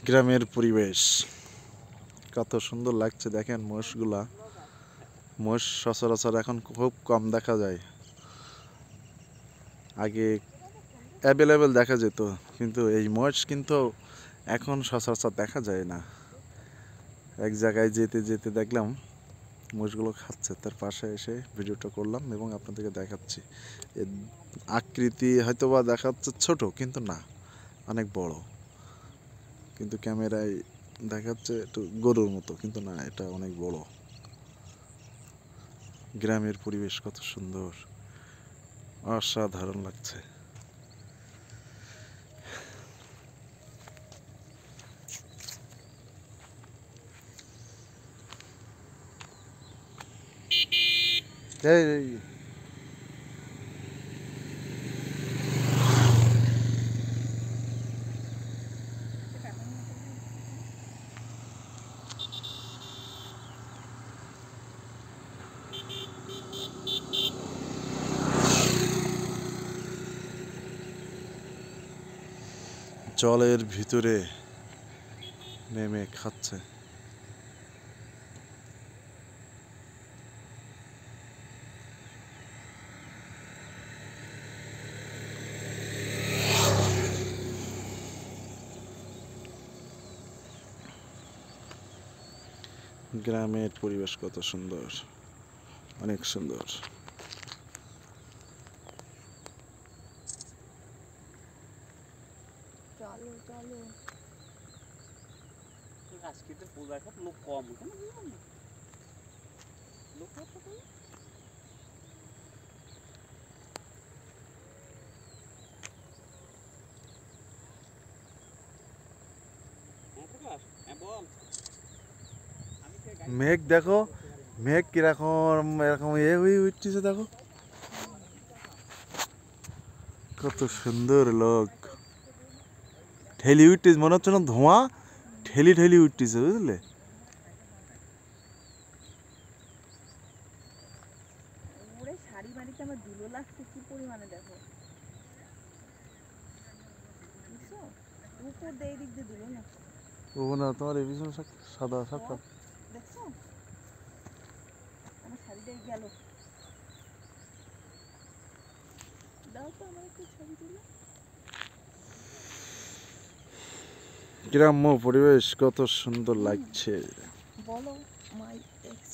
গ্রামের পরিবেশ কত সুন্দর লাগছে দেখেন। মোষগুলা, মোষ সচরাচর এখন খুব কম দেখা যায়। আগে অ্যাভেলেবেল দেখা যেত, কিন্তু এই মোষ কিন্তু এখন সচরাচর দেখা যায় না। এক জায়গায় যেতে যেতে দেখলাম মোষগুলো খাচ্ছে, তার পাশে এসে ভিডিওটা করলাম এবং আপনাদেরকে দেখাচ্ছি। এর আকৃতি হয়তো বা দেখাচ্ছে ছোট, কিন্তু না, অনেক বড়। কিন্তু ক্যামেরায় দেখাচ্ছে একটু গরুর মতো, কিন্তু না, এটা অনেক বড়। গ্রামের পরিবেশ কত সুন্দর, অসাধারণ লাগছে। এই জলের ভিতরে নেমে খাচ্ছে। গ্রামের পরিবেশ কত সুন্দর, অনেক সুন্দর। চলো চলো, আজকে তো পূজার লোক কম, কেন লোক কত? মেঘ দেখো, মেঘ কিরকম এরকম হয়ে উঠতেছে দেখো, কত সুন্দর লোক ঠেলি উঠতেছে, মনে হচ্ছে না ধোঁয়া ঠেলি ঠেলি উঠতেছে, বুঝলে? ওরে শাড়ি বাড়িতে আমার ধুলো লাগছে কি পরিমাণে দেখো, বুঝছো? উপর দিয়ে এই দিক দিয়ে ধুলো না, ও না, তোমার এই পিছনে সাদা সাদা। দেখছো আমার শাড়িটাই গেল। দাও তো আমার একটু ছবি তুলে। গ্রাম্য পরিবেশ কত সুন্দর লাগছে। বলো মাই এক্স।